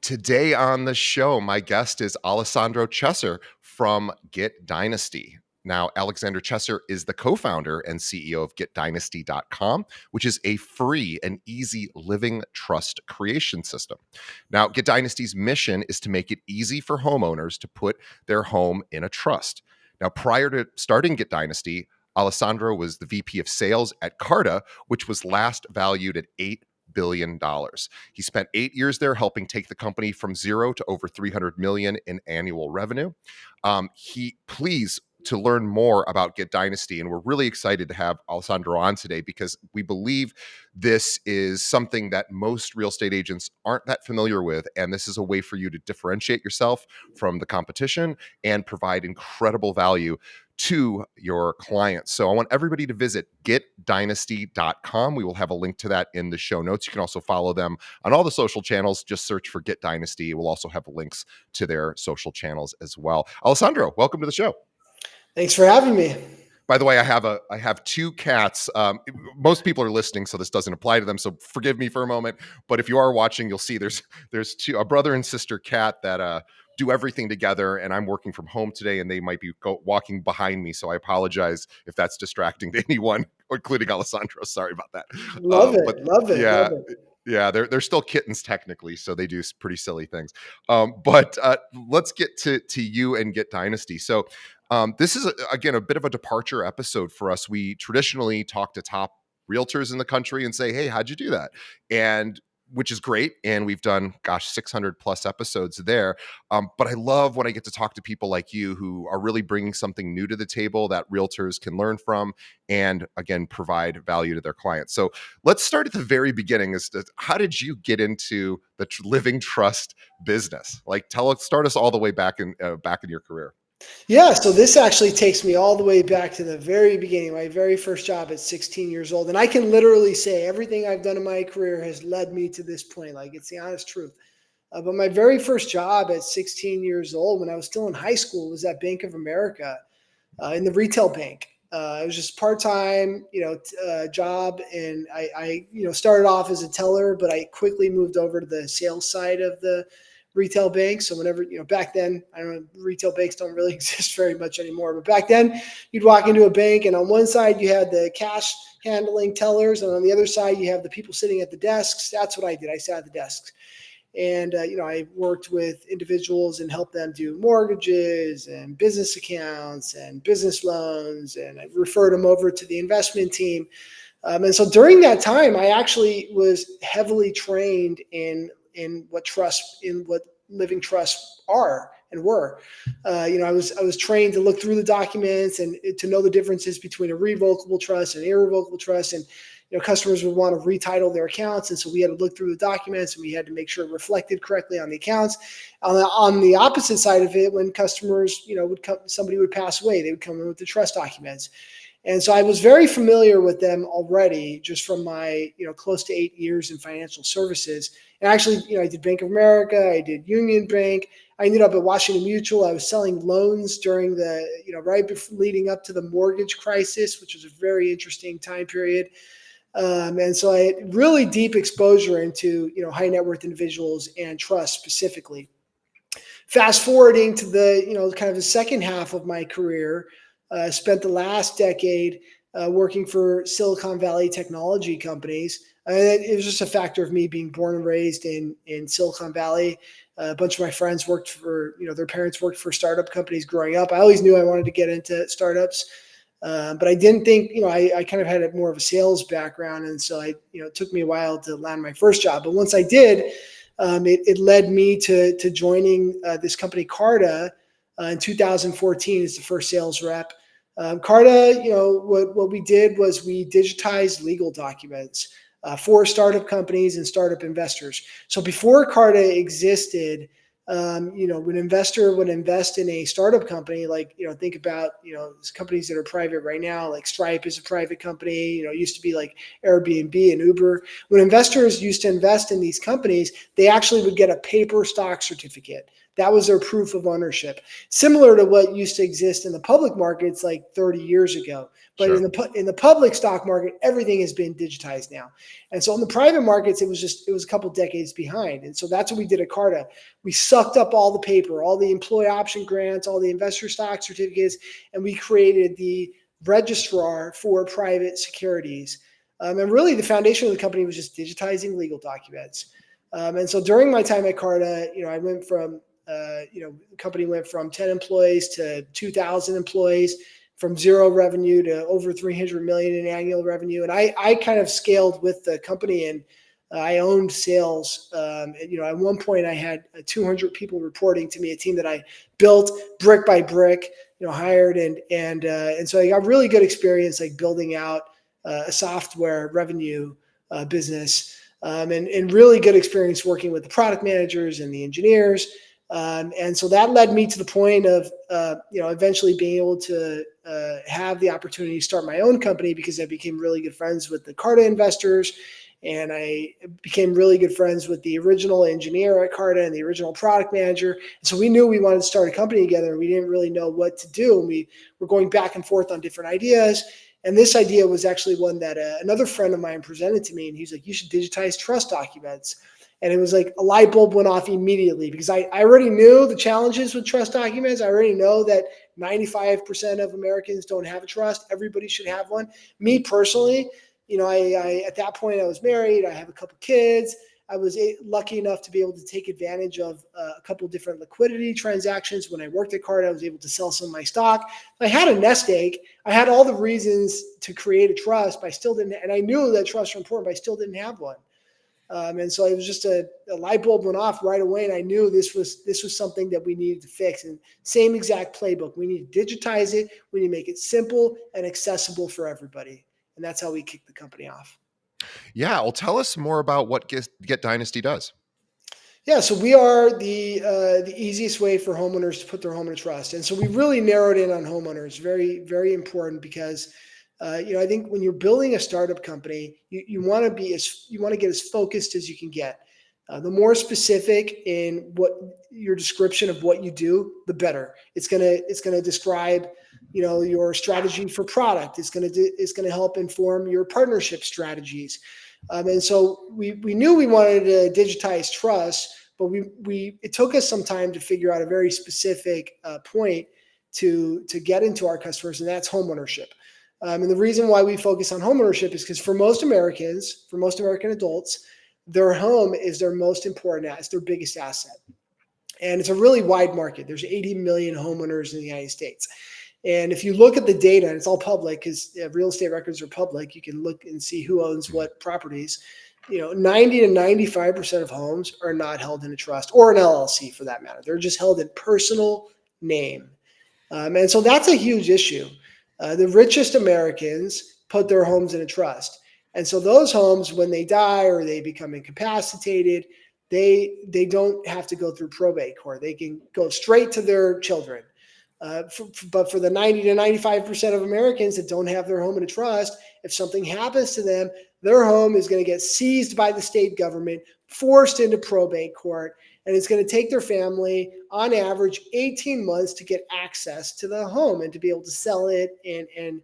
Today on the show, my guest is Alessandro from Get Dynasty. Now, Alexander Chesser is the co-founder and CEO of getdynasty.com, which is a free and easy living trust creation system. Now, Get Dynasty's mission is to make it easy for homeowners to put their home in a trust. Now, prior to starting Get Dynasty, Alessandro was the VP of sales at Carta, which was last valued at $8 billion. He spent 8 years there helping take the company from zero to over 300 million in annual revenue. Please to learn more about Get Dynasty, and we're really excited to have Alessandro on today because we believe this is something that most real estate agents aren't that familiar with, and this is a way for you to differentiate yourself from the competition and provide incredible value to your clients. So I want everybody to visit getdynasty.com. We will have a link to that in the show notes. You can also follow them on all the social channels. Just search for Get Dynasty. We'll also have links to their social channels as well. Alessandro, welcome to the show. Thanks for having me. By the way, I have two cats. Most people are listening, so this doesn't apply to them. So forgive me for a moment. But if you are watching, you'll see there's a brother and sister cat that do everything together. And I'm working from home today, and they might be walking behind me. So I apologize if that's distracting to anyone, including Alessandro. Sorry about that. Love it. Yeah. Love it. Yeah, they're still kittens technically, so they do pretty silly things. But let's get to you and Get Dynasty. So this is, again, a bit of a departure episode for us. We traditionally talk to top realtors in the country and say, hey, how'd you do that? And which is great. And we've done, 600 plus episodes there. But I love when I get to talk to people like you who are really bringing something new to the table that realtors can learn from and, again, provide value to their clients. So let's start at the very beginning. How did you get into the living trust business? Like, start us all the way back in your career. Yeah, so this actually takes me all the way back to the very beginning, my very first job at 16 years old. And I can literally say everything I've done in my career has led me to this point. Like, it's the honest truth. But my very first job at 16 years old, when I was still in high school, was at Bank of America in the retail bank. It was just part-time, job. And I started off as a teller, but I quickly moved over to the sales side of the retail banks. So whenever, back then, I don't know, retail banks don't really exist very much anymore, but back then you'd walk into a bank and on one side you had the cash handling tellers, and on the other side you have the people sitting at the desks. That's what I did. I sat at the desks. And, I worked with individuals and helped them do mortgages and business accounts and business loans. And I referred them over to the investment team. And so during that time, I actually was heavily trained in what living trusts are and were. I was trained to look through the documents and to know the differences between a revocable trust and irrevocable trust. And customers would want to retitle their accounts, and so we had to look through the documents and we had to make sure it reflected correctly on the accounts. On the opposite side of it, when customers, somebody would pass away, they would come in with the trust documents. And so I was very familiar with them already just from my, close to 8 years in financial services. And actually, I did Bank of America, I did Union Bank. I ended up at Washington Mutual. I was selling loans during the, right before leading up to the mortgage crisis, which was a very interesting time period. And so I had really deep exposure into, high net worth individuals and trust specifically. Fast forwarding to the, kind of the second half of my career, spent the last decade working for Silicon Valley technology companies. It was just a factor of me being born and raised in Silicon Valley. A bunch of my friends worked for, their parents worked for startup companies growing up. I always knew I wanted to get into startups. But I didn't think, I kind of had more of a sales background. And so it took me a while to land my first job. But once I did, it led me to joining this company, Carta, in 2014 as the first sales rep. Carta, what we did was we digitized legal documents for startup companies and startup investors. So before Carta existed, when an investor would invest in a startup company, like, think about, companies that are private right now, like Stripe is a private company, it used to be like Airbnb and Uber. When investors used to invest in these companies, they actually would get a paper stock certificate. That was their proof of ownership, similar to what used to exist in the public markets like 30 years ago. But Sure. in the public stock market, everything has been digitized now. And so in the private markets, it was a couple decades behind. And so that's what we did at Carta. We sucked up all the paper, all the employee option grants, all the investor stock certificates, and we created the registrar for private securities. And really, the foundation of the company was just digitizing legal documents. And so during my time at Carta, I went from, the company went from 10 employees to 2,000 employees, from zero revenue to over 300 million in annual revenue. And I kind of scaled with the company, and I owned sales. At one point I had 200 people reporting to me, a team that I built brick by brick, hired, and so I got really good experience like building out a software revenue business, and really good experience working with the product managers and the engineers. And so that led me to the point of, eventually being able to have the opportunity to start my own company, because I became really good friends with the Carta investors. And I became really good friends with the original engineer at Carta and the original product manager. And so we knew we wanted to start a company together. We didn't really know what to do. And we were going back and forth on different ideas. And this idea was actually one that another friend of mine presented to me. And he's like, you should digitize trust documents. And it was like a light bulb went off immediately, because I already knew the challenges with trust documents. I already know that 95% of Americans don't have a trust. Everybody should have one. Me personally, I at that point I was married. I have a couple kids. I was lucky enough to be able to take advantage of a couple different liquidity transactions. When I worked at Carta, I was able to sell some of my stock. I had a nest egg. I had all the reasons to create a trust, but I still didn't. And I knew that trusts were important, but I still didn't have one. And so it was just a light bulb went off right away, and I knew this was something that we needed to fix. And same exact playbook. We need to digitize it. We need to make it simple and accessible for everybody. And that's how we kicked the company off. Yeah. Well, tell us more about what Get Dynasty does. Yeah, so we are the easiest way for homeowners to put their home in a trust, and so we really narrowed in on homeowners. Very, very important, because I think when you're building a startup company, you want to get as focused as you can get. The more specific in what your description of what you do, the better. It's gonna describe, your strategy for product. It's gonna help inform your partnership strategies. And so we knew we wanted to digitize trust, but it took us some time to figure out a very specific point to get into our customers, and that's homeownership. And the reason why we focus on homeownership is because for most Americans, for most American adults, their home is their most important asset, it's their biggest asset. And it's a really wide market. There's 80 million homeowners in the United States. And if you look at the data, and it's all public because real estate records are public, you can look and see who owns what properties. 90 to 95% of homes are not held in a trust or an LLC for that matter. They're just held in personal name. And so that's a huge issue. The richest Americans put their homes in a trust. And so those homes, when they die or they become incapacitated, they don't have to go through probate court. They can go straight to their children. But for the 90 to 95% of Americans that don't have their home in a trust, if something happens to them, their home is going to get seized by the state government, forced into probate court, and it's going to take their family, on average, 18 months to get access to the home and to be able to sell it and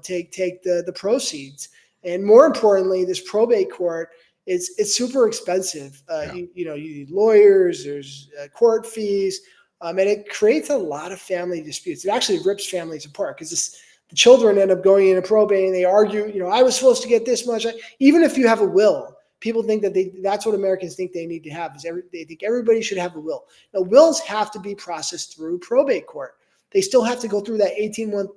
take the proceeds. And more importantly, this probate court, it's super expensive. Yeah. You need lawyers, there's court fees. And it creates a lot of family disputes. It actually rips families apart, because the children end up going into probate and they argue, I was supposed to get this much. Even if you have a will, people think that's what Americans think they need to have. They think everybody should have a will. Now, wills have to be processed through probate court. They still have to go through that 18-month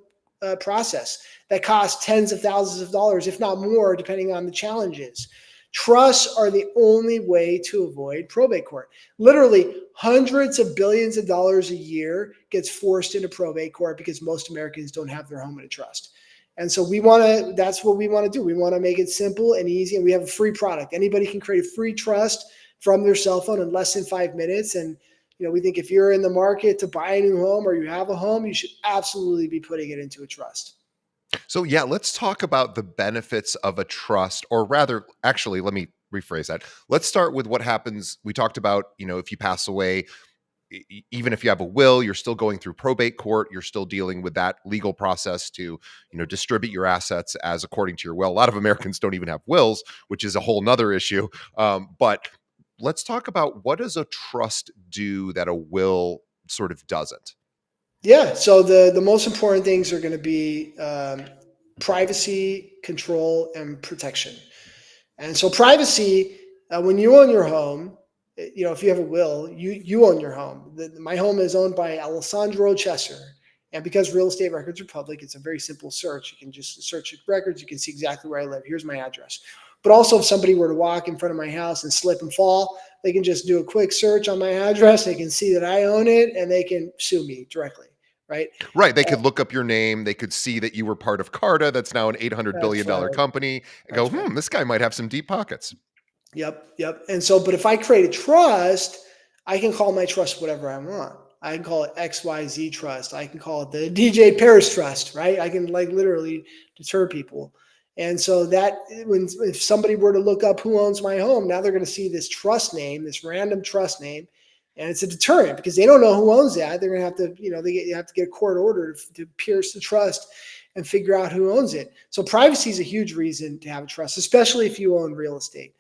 process that costs tens of thousands of dollars, if not more, depending on the challenges. Trusts are the only way to avoid probate court. Literally hundreds of billions of dollars a year gets forced into probate court because most Americans don't have their home in a trust. And so that's what we want to do. We want to make it simple and easy. And we have a free product. Anybody can create a free trust from their cell phone in less than 5 minutes. And, we think if you're in the market to buy a new home or you have a home, you should absolutely be putting it into a trust. So, yeah, let's talk about the benefits of a trust, or rather, actually, let me rephrase that. Let's start with what happens. We talked about, if you pass away, even if you have a will, you're still going through probate court. You're still dealing with that legal process to, distribute your assets as according to your will. A lot of Americans don't even have wills, which is a whole nother issue. But let's talk about, what does a trust do that a will sort of doesn't? Yeah. So the most important things are going to be privacy, control, and protection. And so privacy, when you own your home, if you have a will, you own your home. My home is owned by Alessandro Chesser. And because real estate records are public, it's a very simple search. You can just search records. You can see exactly where I live. Here's my address. But also, if somebody were to walk in front of my house and slip and fall, they can just do a quick search on my address. They can see that I own it, and they can sue me directly, right? Right. They could look up your name. They could see that you were part of Carta, that's now an $800 billion That's right. company, and go, That's right. this guy might have some deep pockets. Yep. And so, but if I create a trust, I can call my trust whatever I want. I can call it XYZ Trust. I can call it the DJ Paris Trust, right? I can literally deter people. And so that if somebody were to look up who owns my home, now they're going to see this trust name, this random trust name, and it's a deterrent because they don't know who owns that. They're going to have to, you have to get a court order to pierce the trust and figure out who owns it. So privacy is a huge reason to have a trust, especially if you own real estate.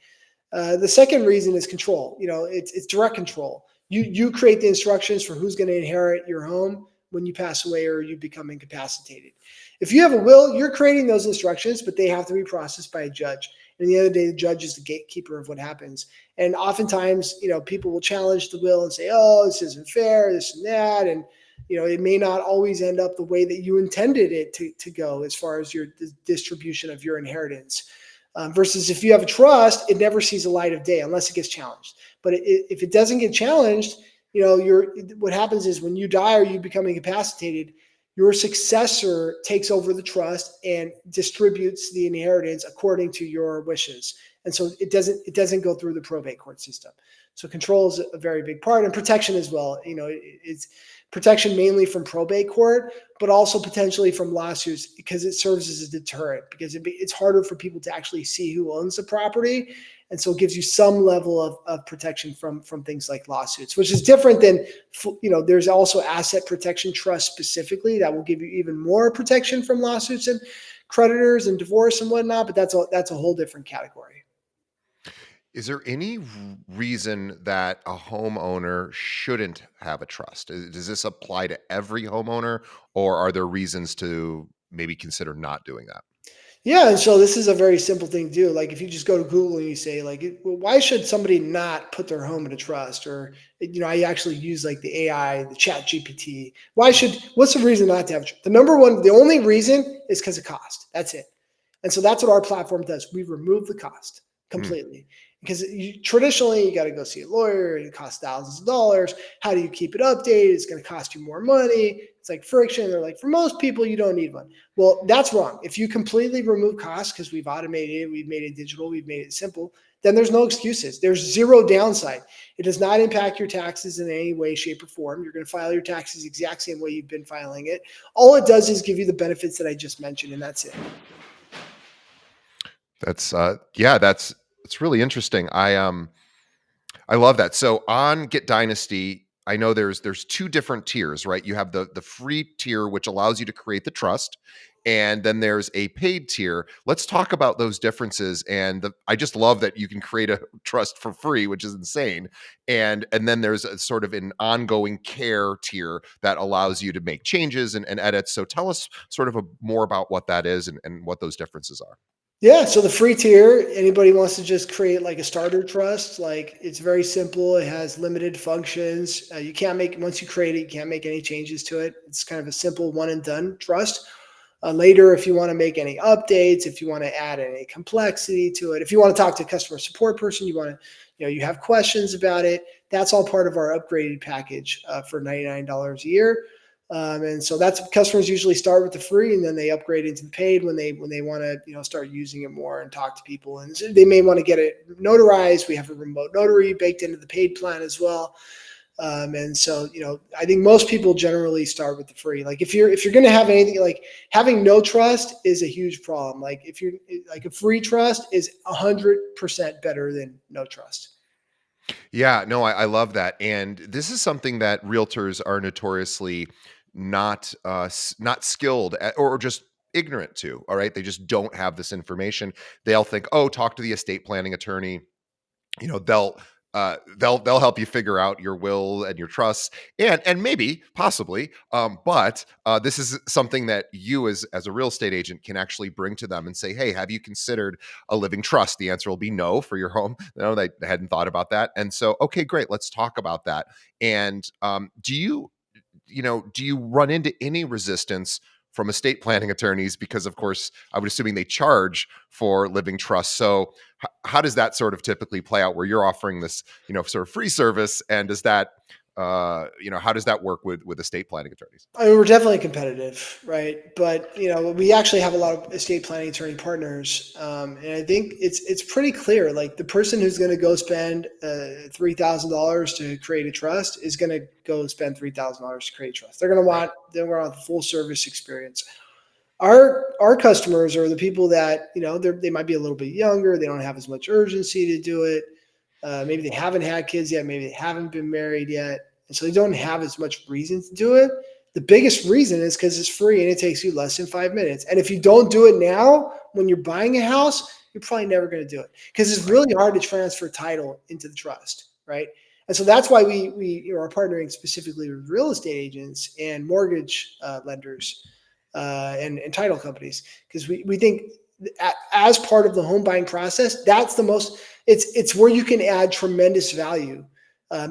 The second reason is control. It's direct control. You create the instructions for who's going to inherit your home when you pass away or you become incapacitated. If you have a will, you're creating those instructions, but they have to be processed by a judge. And at the end of the day, the judge is the gatekeeper of what happens. And oftentimes, people will challenge the will and say, "Oh, this isn't fair, this and that," and it may not always end up the way that you intended it to go as far as your distribution of your inheritance. Versus if you have a trust, it never sees the light of day unless it gets challenged. But if it doesn't get challenged, what happens is when you die or you become incapacitated, your successor takes over the trust and distributes the inheritance according to your wishes. And so it doesn't go through the probate court system. So control is a very big part, and protection as well. It's protection mainly from probate court, but also potentially from lawsuits because it serves as a deterrent because it's harder for people to actually see who owns the property. And so it gives you some level of protection from things like lawsuits, which is different than, there's also asset protection trust specifically that will give you even more protection from lawsuits and creditors and divorce and whatnot. But that's a whole different category. Is there any reason that a homeowner shouldn't have a trust? Does this apply to every homeowner, or are there reasons to maybe consider not doing that? Yeah, and so this is a very simple thing to do. Like if you just go to Google and you say why should somebody not put their home in a trust? Or I actually use like the AI, the Chat GPT. What's the reason not to have a trust? The only reason is because of cost. That's it. And so that's what our platform does. We remove the cost completely. Because traditionally, you got to go see a lawyer. It costs thousands of dollars. How do you keep it updated? It's going to cost you more money. It's like friction. They're like, for most people, you don't need one. Well, that's wrong. If you completely remove costs, because we've automated it, we've made it digital, we've made it simple, then there's no excuses. There's zero downside. It does not impact your taxes in any way, shape, or form. You're going to file your taxes the exact same way you've been filing it. All it does is give you the benefits that I just mentioned, and that's it. That's really interesting. I love that. So on Get Dynasty, I know there's two different tiers, right? You have the free tier, which allows you to create the trust, and then there's a paid tier. Let's talk about those differences. And I just love that you can create a trust for free, which is insane. And then there's a sort of an ongoing care tier that allows you to make changes and edits. So tell us sort of more about what that is and what those differences are. Yeah, so the free tier, anybody wants to just create like a starter trust, like it's very simple. It has limited functions. You can't make, once you create it, you can't make any changes to it. It's kind of a simple one and done trust. Later, if you want to make any updates, if you want to add any complexity to it, if you want to talk to a customer support person, you want to, you have questions about it, that's all part of our upgraded package for $99 a year. And so that's, customers usually start with the free and then they upgrade into the paid when they want to start using it more and talk to people, and so they may want to get it notarized. We have a remote notary baked into the paid plan as well. And so I think most people generally start with the free. Like if you're going to have anything, like having no trust is a huge problem. Like if you're like, a free trust is 100% better than no trust. Yeah, no, I love that, and this is something that realtors are notoriously not skilled at, or just ignorant to. All right, they just don't have this information. They'll think, oh, talk to the estate planning attorney. You know, they'll help you figure out your will and your trusts, and maybe possibly, but this is something that you as a real estate agent can actually bring to them and say, hey, have you considered a living trust? The answer will be no for your home. No, they hadn't thought about that. And so, okay, great, let's talk about that. And do you run into any resistance from estate planning attorneys? Because of course, I would assuming they charge for living trusts. So how does that sort of typically play out where you're offering this, sort of free service? And does that, how does that work with estate planning attorneys? I mean, we're definitely competitive, right? But we actually have a lot of estate planning attorney partners, and I think it's pretty clear. Like the person who's going to go spend $3,000 to create a trust is going to go spend $3,000 to create a trust. Right. They're going to want the full service experience. Our customers are the people that they might be a little bit younger. They don't have as much urgency to do it. Maybe they haven't had kids yet. Maybe they haven't been married yet. And so they don't have as much reason to do it. The biggest reason is because it's free and it takes you less than 5 minutes. And if you don't do it now, when you're buying a house, you're probably never going to do it because it's Right. really hard to transfer title into the trust, right? And so that's why we are partnering specifically with real estate agents and mortgage lenders and title companies because we think as part of the home buying process, that's the most it's where you can add tremendous value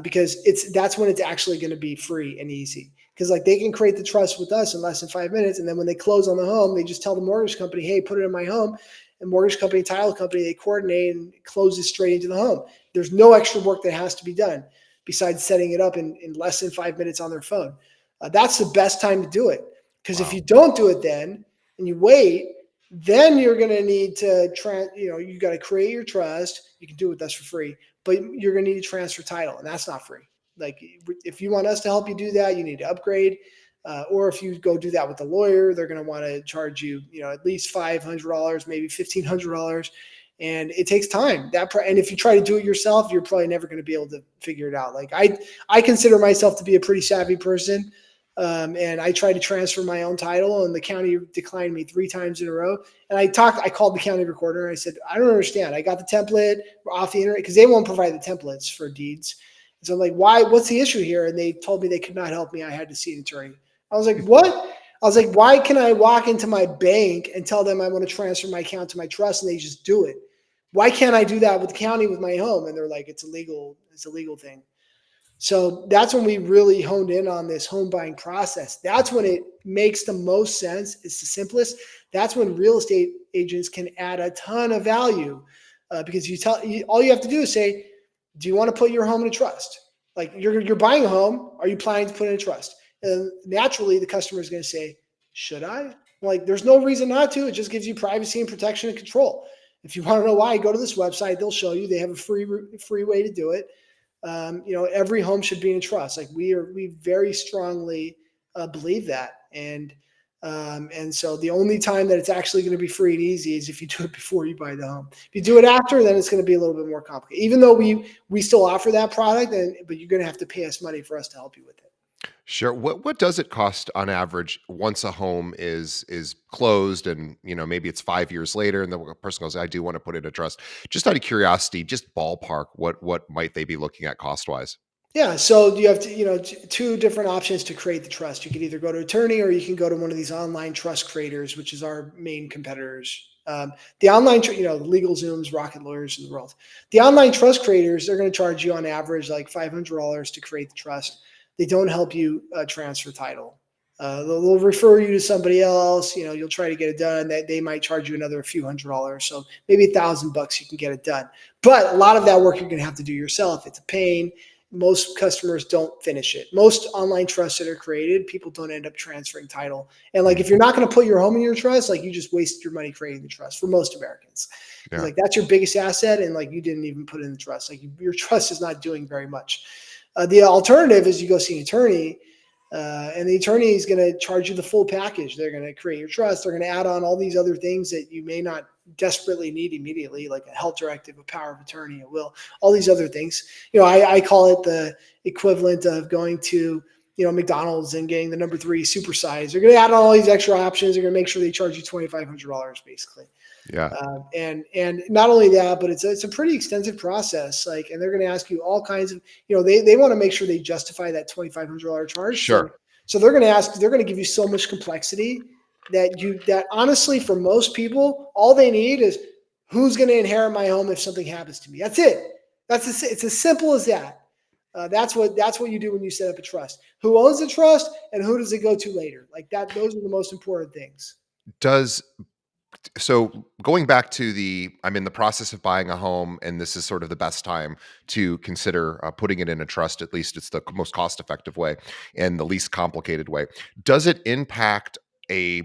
because that's when it's actually going to be free and easy because like they can create the trust with us in less than 5 minutes, and then when they close on the home, they just tell the mortgage company, hey, put it in my home, and mortgage company, title company, they coordinate and close it straight into the home. There's no extra work that has to be done besides setting it up in less than 5 minutes on their phone. That's the best time to do it because if Wow. you don't do it then and you wait, then you're going to need to you got to create your trust. You can do it with us for free, but you're going to need to transfer title, and that's not free. Like if you want us to help you do that, you need to upgrade. Or if you go do that with a lawyer, they're going to want to charge you, at least $500, maybe $1,500, and it takes time. And if you try to do it yourself, you're probably never going to be able to figure it out. Like I consider myself to be a pretty savvy person, and I tried to transfer my own title, and the county declined me 3 times in a row. And I called the county recorder, and I said, I don't understand. I got the template off the internet because they won't provide the templates for deeds. And so I'm like, why? What's the issue here? And they told me they could not help me. I had to see an attorney. I was like, what? I was like, why can I walk into my bank and tell them I want to transfer my account to my trust and they just do it? Why can't I do that with the county with my home? And they're like, it's illegal. It's a legal thing. So that's when we really honed in on this home buying process. That's when it makes the most sense. It's the simplest. That's when real estate agents can add a ton of value because all you have to do is say, do you want to put your home in a trust? Like you're buying a home. Are you planning to put in a trust? And naturally, the customer is going to say, should I? Like, there's no reason not to. It just gives you privacy and protection and control. If you want to know why, go to this website. They'll show you. They have a free way to do it. Every home should be in a trust. Like we very strongly believe that. And so the only time that it's actually going to be free and easy is if you do it before you buy the home. If you do it after, then it's going to be a little bit more complicated, even though we still offer that product, but you're going to have to pay us money for us to help you with it. Sure. What does it cost on average once a home is closed, and maybe it's 5 years later and the person goes, I do want to put in a trust. Just out of curiosity, just ballpark, what might they be looking at cost wise? Yeah, so you have two different options to create the trust. You can either go to attorney or you can go to one of these online trust creators, which is our main competitors. The online, Legal Zooms, Rocket Lawyers in the world. The online trust creators, they're going to charge you on average like $500 to create the trust. They don't help you transfer title. They'll refer you to somebody else. You'll try to get it done. They might charge you another few $100s. So maybe $1,000 you can get it done. But a lot of that work you're going to have to do yourself. It's a pain. Most customers don't finish it. Most online trusts that are created, people don't end up transferring title. And like, if you're not going to put your home in your trust, like you just wasted your money creating the trust for most Americans. Because Yeah. like that's your biggest asset, and like you didn't even put it in the trust. Like your trust is not doing very much. The alternative is you go see an attorney, And the attorney is going to charge you the full package. They're going to create your trust. They're going to add on all these other things that you may not desperately need immediately, like a health directive, a power of attorney, a will, all these other things. I call it the equivalent of going to, McDonald's and getting the number 3 supersize. They're going to add on all these extra options. They're going to make sure they charge you $2,500 basically. Yeah. And not only that, but it's a pretty extensive process. And they're going to ask you all kinds of, they want to make sure they justify that $2,500 charge. Sure. So they're going to give you so much complexity that honestly, for most people, all they need is who's going to inherit my home if something happens to me. That's it. It's as simple as that. That's what you do when you set up a trust. Who owns the trust and who does it go to later? Like that. Those are the most important things. So going back to I'm in the process of buying a home, and this is sort of the best time to consider putting it in a trust. At least it's the most cost-effective way and the least complicated way. Does it impact a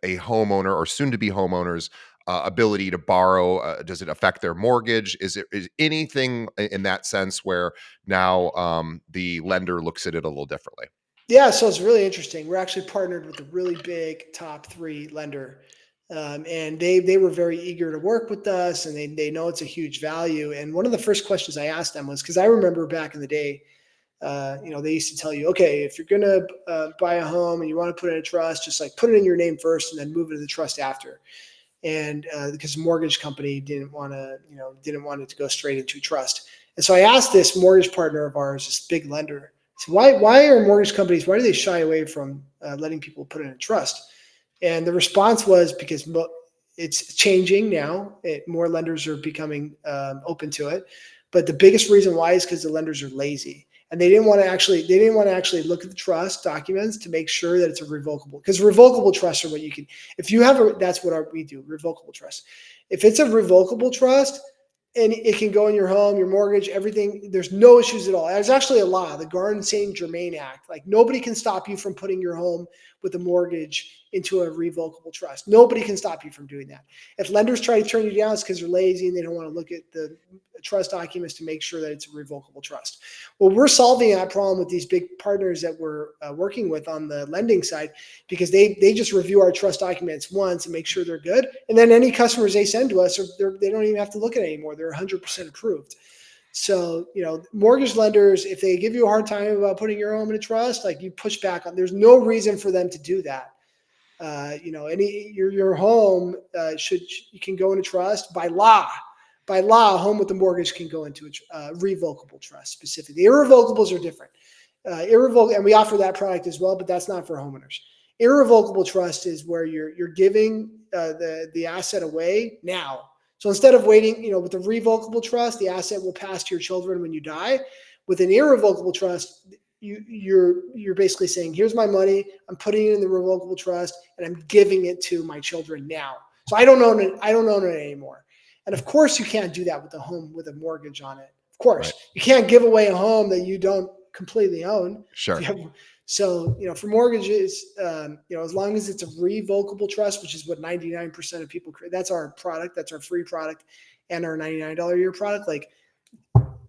homeowner or soon-to-be homeowner's ability to borrow? Does it affect their mortgage? Is anything in that sense where now the lender looks at it a little differently? Yeah, so it's really interesting. We're actually partnered with a really big top 3 lender. And they were very eager to work with us, and they know it's a huge value. And one of the first questions I asked them was, because I remember back in the day, they used to tell you, okay, if you're going to buy a home and you want to put it in a trust, just like put it in your name first and then move it to the trust after. And because the mortgage company didn't want it to go straight into trust. And so I asked this mortgage partner of ours, this big lender, so why are mortgage companies, why do they shy away from letting people put it in a trust? And the response was because it's changing now. More lenders are becoming open to it. But the biggest reason why is because the lenders are lazy. And they didn't want to actually look at the trust documents to make sure that it's a revocable. Because revocable trusts are what you can, if you have that's what we do, revocable trust. If it's a revocable trust, and it can go in your home, your mortgage, everything. There's no issues at all. There's actually a law, the Garn-Saint-Germain Act. Like nobody can stop you from putting your home with a mortgage into a revocable trust. Nobody can stop you from doing that. If lenders try to turn you down, it's because they're lazy and they don't want to look at the trust documents to make sure that it's a revocable trust. Well, we're solving that problem with these big partners that we're working with on the lending side, because they just review our trust documents once and make sure they're good. And then any customers they send to us, they don't even have to look at it anymore. They're 100% approved. So, mortgage lenders, if they give you a hard time about putting your home in a trust, like you push back on, there's no reason for them to do that. Your home you can go into trust by law. By law, a home with a mortgage can go into a revocable trust specifically. Irrevocables are different. Irrevocable, and we offer that product as well, but that's not for homeowners. Irrevocable trust is where you're giving the asset away now. So instead of waiting, with a revocable trust, the asset will pass to your children when you die. With an irrevocable trust, you're basically saying, here's my money, I'm putting it in the revocable trust, and I'm giving it to my children now. So I don't own it anymore. And of course, you can't do that with a home with a mortgage on it. Of course, right. You can't give away a home that you don't completely own. Sure. So, for mortgages, as long as it's a revocable trust, which is what 99% of people create, that's our product, that's our free product, and our $99 a year product. Like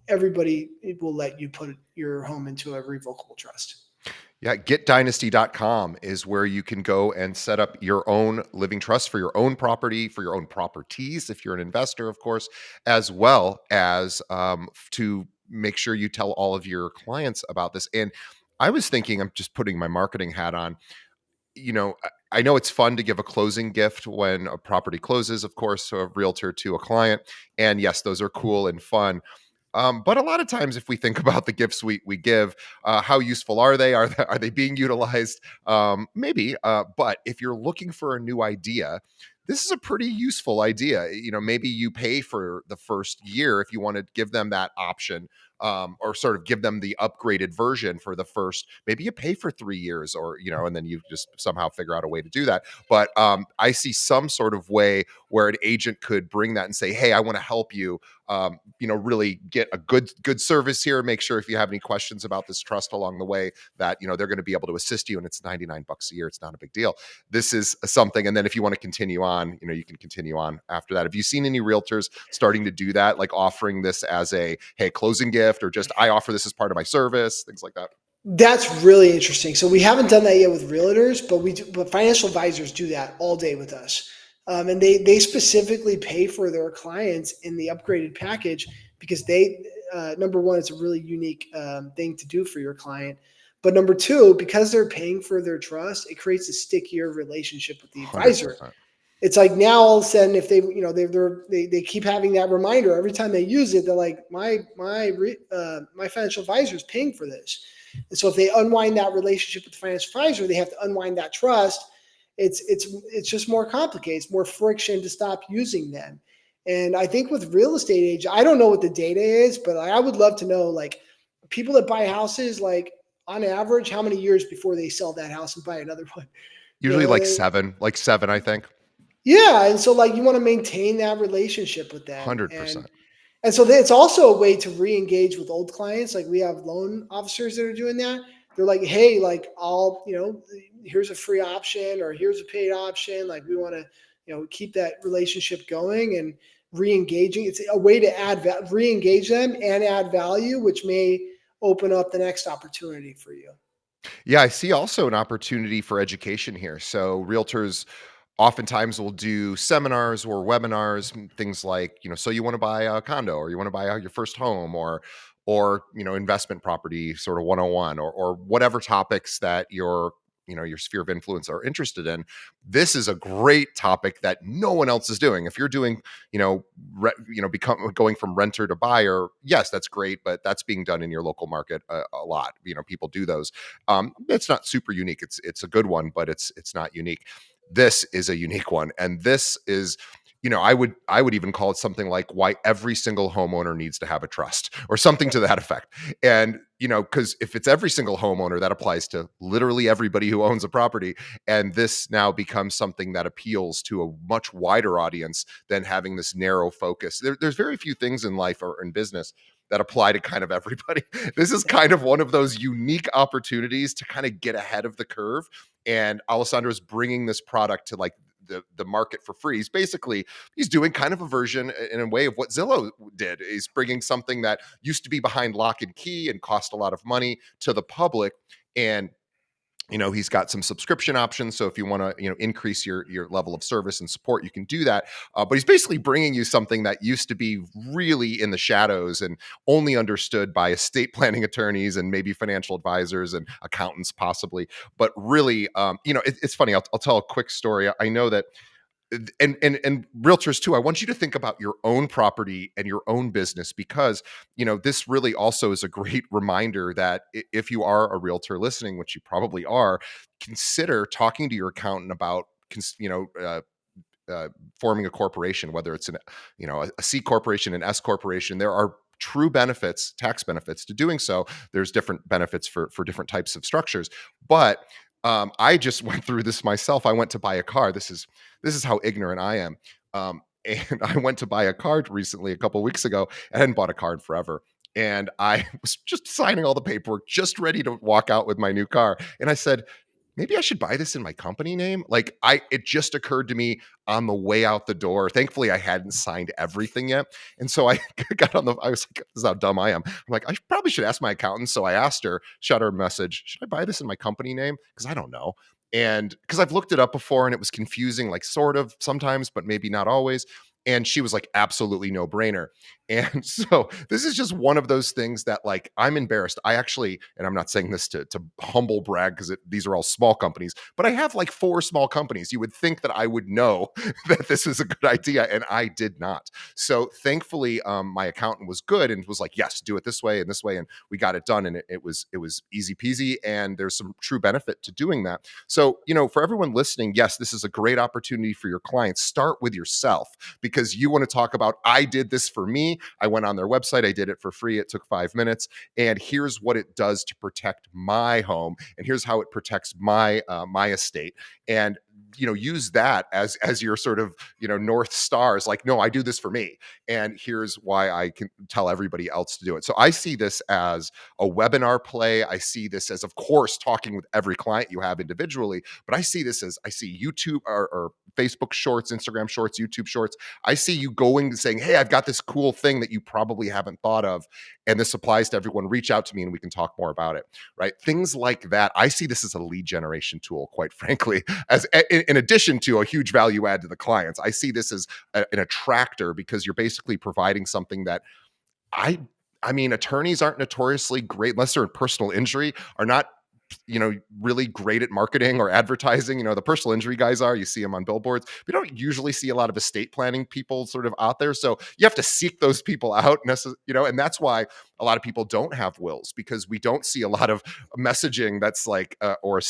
everybody will let you put your home into a revocable trust. Yeah, getdynasty.com is where you can go and set up your own living trust for your own property, for your own properties, if you're an investor, of course, as well as to make sure you tell all of your clients about this. And I was thinking, I'm just putting my marketing hat on, I know it's fun to give a closing gift when a property closes, of course, so a realtor to a client. And yes, those are cool and fun. But a lot of times, if we think about the gifts we give, how useful are they? Are they being utilized? Maybe. But if you're looking for a new idea, this is a pretty useful idea. Maybe you pay for the first year if you want to give them that option, or sort of give them the upgraded version for the first. Maybe you pay for 3 years, or and then you just somehow figure out a way to do that. But I see some sort of way where an agent could bring that and say, "Hey, I want to help you." Really get a good service here. Make sure if you have any questions about this trust along the way that, they're going to be able to assist you. And it's $99 a year. It's not a big deal. This is something. And then if you want to continue on, you can continue on after that. Have you seen any realtors starting to do that? Like offering this as a, hey, closing gift, or just, I offer this as part of my service, things like that? That's really interesting. So we haven't done that yet with realtors, but we do, but financial advisors do that all day with us. And they specifically pay for their clients in the upgraded package because they number one, it's a really unique thing to do for your client. But number two, because they're paying for their trust, it creates a stickier relationship with the advisor. 100%. It's like now all of a sudden, if they, you know, they keep having that reminder every time they use it, they're like, my financial advisor is paying for this. And so if they unwind that relationship with the financial advisor, they have to unwind that trust. It's just more complicated. It's more friction to stop using them. And I think with real estate agents, I don't know what the data is, but I would love to know, like, people that buy houses, like, on average, how many years before they sell that house and buy another one? You Usually know, like 7, I think. yeah, and so, like, you want to maintain that relationship with them, 100%. and so it's also a way to re-engage with old clients. Like, we have loan officers that are doing that. They're like, hey, like, I'll, here's a free option or here's a paid option. Like, we want to, keep that relationship going and re-engaging. It's a way to re-engage them and add value, which may open up the next opportunity for you. Yeah, I see also an opportunity for education here. So realtors oftentimes will do seminars or webinars, things like, so you want to buy a condo or you want to buy your first home or investment property sort of 101 or whatever topics that your sphere of influence are interested in. This is a great topic that no one else is doing. If you're doing, become going from renter to buyer, yes, that's great, but that's being done in your local market a lot. People do those. It's not super unique. It's a good one, but it's not unique. This is a unique one, and this is, I would even call it something like why every single homeowner needs to have a trust or something to that effect. And because if it's every single homeowner, that applies to literally everybody who owns a property. And this now becomes something that appeals to a much wider audience than having this narrow focus. There's very few things in life or in business that apply to kind of everybody. This is kind of one of those unique opportunities to kind of get ahead of the curve. And Alessandro is bringing this product to like the market for free. He's doing kind of a version in a way of what Zillow did. He's bringing something that used to be behind lock and key and cost a lot of money to the public. And he's got some subscription options, so if you want to increase your level of service and support, you can do that. But he's basically bringing you something that used to be really in the shadows and only understood by estate planning attorneys and maybe financial advisors and accountants possibly. But really, it's funny. I'll tell a quick story. I know that, and realtors too, I want you to think about your own property and your own business, because this really also is a great reminder that if you are a realtor listening, which you probably are, consider talking to your accountant about uh, forming a corporation, whether it's a C corporation, an S corporation. There are true benefits, tax benefits to doing so. There's different benefits for different types of structures. But I just went through this myself. I went to buy a car. This is how ignorant I am. And I went to buy a car recently, a couple of weeks ago. I hadn't bought a car in forever. And I was just signing all the paperwork, just ready to walk out with my new car. And I said, maybe I should buy this in my company name. Like, it just occurred to me on the way out the door. Thankfully, I hadn't signed everything yet. And so I I was like, this is how dumb I am. I'm like, I probably should ask my accountant. So I asked her, shot her a message, should I buy this in my company name? Because I don't know. And because I've looked it up before and it was confusing, like sort of sometimes, but maybe not always. And she was like, absolutely no brainer. And so this is just one of those things that, like, I'm embarrassed. I actually, and I'm not saying this to humble brag because these are all small companies, but I have like 4 small companies. You would think that I would know that this is a good idea, and I did not. So thankfully, my accountant was good and was like, yes, do it this way and this way. And we got it done. And it was easy peasy. And there's some true benefit to doing that. So, for everyone listening, yes, this is a great opportunity for your clients. Start with yourself, because you want to talk about, I did this for me. I went on their website. I did it for free. It took 5 minutes. And here's what it does to protect my home. And here's how it protects my estate. And use that as your sort of north stars. Like, no, I do this for me, and here's why I can tell everybody else to do it. So I see this as a webinar play. I see this as, of course, talking with every client you have individually, but I see this as, I see YouTube or Facebook Shorts, Instagram Shorts, YouTube Shorts. I see you going and saying, "Hey, I've got this cool thing that you probably haven't thought of, and this applies to everyone. Reach out to me, and we can talk more about it." Right? Things like that. I see this as a lead generation tool, quite frankly, as in addition to a huge value add to the clients. I see this as an attractor because you're basically providing something that I I mean, attorneys aren't notoriously great unless they're in personal injury, are not, really great at marketing or advertising. The personal injury guys are, you see them on billboards. We don't usually see a lot of estate planning people sort of out there. So you have to seek those people out, and that's why a lot of people don't have wills because we don't see a lot of messaging that's like, or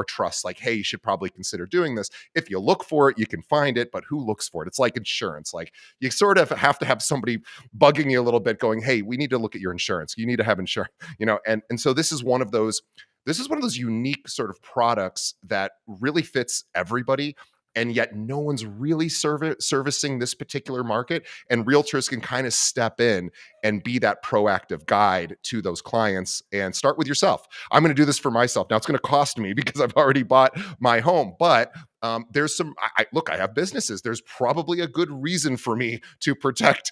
trust, like, hey, you should probably consider doing this. If you look for it, you can find it, but who looks for it? It's like insurance. Like you sort of have to have somebody bugging you a little bit going, hey, we need to look at your insurance. You need to have insurance, and so this is one of those unique sort of products that really fits everybody. And yet, no one's really servicing this particular market. And realtors can kind of step in and be that proactive guide to those clients and start with yourself. I'm going to do this for myself. Now, it's going to cost me because I've already bought my home, but there's some, look, I have businesses. There's probably a good reason for me to protect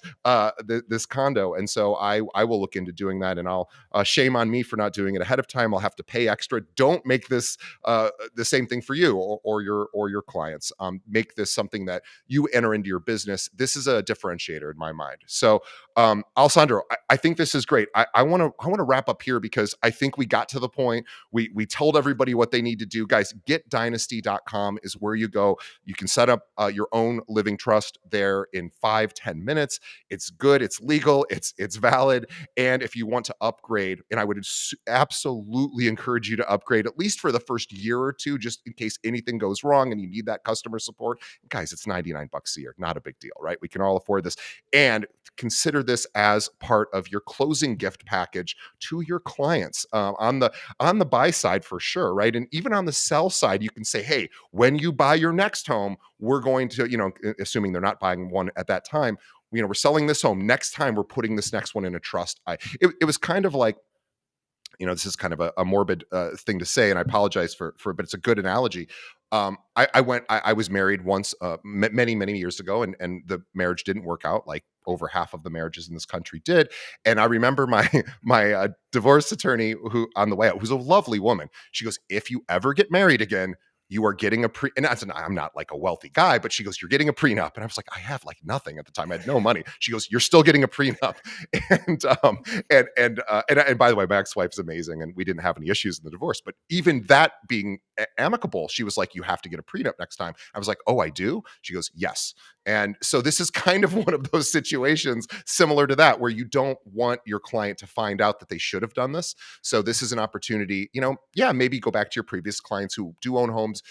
this condo. And so I will look into doing that, and I'll shame on me for not doing it ahead of time. I'll have to pay extra. Don't make this the same thing for you or your clients. Make this something that you enter into your business. This is a differentiator in my mind. So, Alessandro, I think this is great. I want to wrap up here because I think we got to the point. We told everybody what they need to do, guys. Getdynasty.com is where you go. You can set up your own living trust there in 5-10 minutes. It's good. It's legal. It's valid. And if you want to upgrade, and I would absolutely encourage you to upgrade at least for the first year or two, just in case anything goes wrong and you need that customer support. Guys, it's $99 a year. Not a big deal, right? We can all afford this. And consider this as part of your closing gift package to your clients, on the buy side for sure, right? And even on the sell side, you can say, hey, when you buy your next home, we're going to, assuming they're not buying one at that time, we're selling this home. Next time, we're putting this next one in a trust. It was kind of like, this is kind of a morbid thing to say, and I apologize but it's a good analogy. I was married once, many, many years ago, and the marriage didn't work out. Like over half of the marriages in this country did. And I remember my divorce attorney, who on the way out, who's a lovely woman. She goes, if you ever get married again, you are getting and I'm not like a wealthy guy, but she goes, you're getting a prenup. And I was like, I have like nothing at the time. I had no money. She goes, you're still getting a prenup. And and by the way, my ex-wife's amazing, and we didn't have any issues in the divorce. But even that being amicable, she was like, you have to get a prenup next time. I was like, oh, I do? She goes, yes. And so this is kind of one of those situations similar to that, where you don't want your client to find out that they should have done this. So this is an opportunity, maybe go back to your previous clients who do own homes,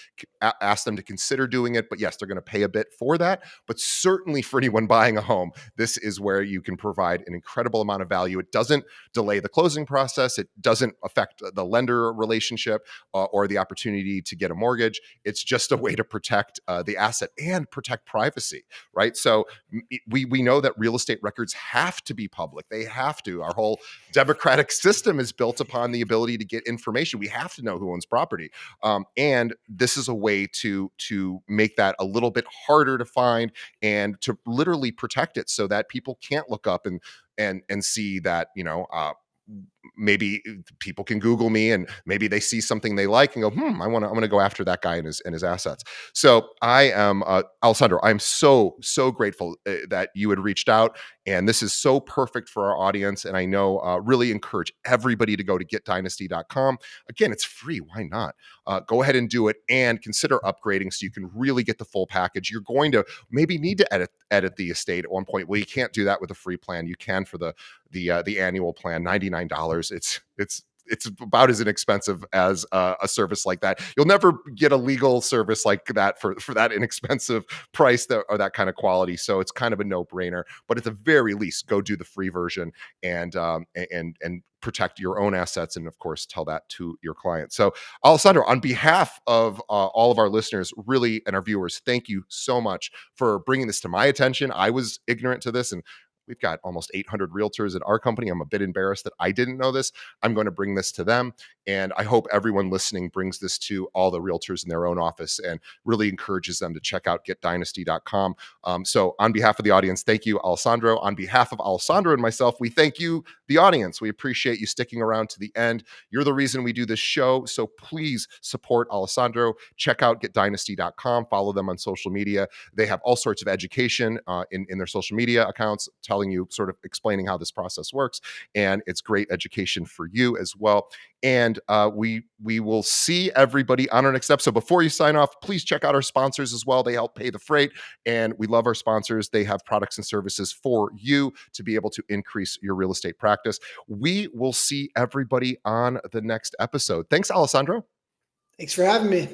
ask them to consider doing it. But yes, they're going to pay a bit for that. But certainly for anyone buying a home, this is where you can provide an incredible amount of value. It doesn't delay the closing process. It doesn't affect the lender relationship or the opportunity to get a mortgage. It's just a way to protect the asset and protect privacy, right? So we know that real estate records have to be public. They have to. Our whole democratic system is built upon the ability to get information. We have to know who owns property, and this is a way to make that a little bit harder to find and to literally protect it so that people can't look up and see that, maybe people can Google me and maybe they see something they like and go, I want to go after that guy and his assets. So I am, Alessandro, I'm so grateful that you had reached out, and this is so perfect for our audience. And I know, really encourage everybody to go to getdynasty.com. Again, it's free. Why not? Go ahead and do it, and consider upgrading so you can really get the full package. You're going to maybe need to edit the estate at one point. Well, you can't do that with a free plan. You can for the annual plan, $99. It's about as inexpensive as a service like that. You'll never get a legal service like that for that inexpensive price or that kind of quality. So it's kind of a no brainer. But at the very least, go do the free version and protect your own assets, and of course tell that to your client. So Alessandro, on behalf of all of our listeners, really, and our viewers, thank you so much for bringing this to my attention. I was ignorant to this, and We've got almost 800 realtors in our company. I'm a bit embarrassed that I didn't know this. I'm going to bring this to them. And I hope everyone listening brings this to all the realtors in their own office and really encourages them to check out getdynasty.com. So, on behalf of the audience, thank you, Alessandro. On behalf of Alessandro and myself, we thank you, the audience. We appreciate you sticking around to the end. You're the reason we do this show. So, please support Alessandro. Check out getdynasty.com. Follow them on social media. They have all sorts of education in their social media accounts, telling you, sort of explaining how this process works. And it's great education for you as well. And we will see everybody on our next episode. Before you sign off, please check out our sponsors as well. They help pay the freight, and we love our sponsors. They have products and services for you to be able to increase your real estate practice. We will see everybody on the next episode. Thanks, Alessandro. Thanks for having me.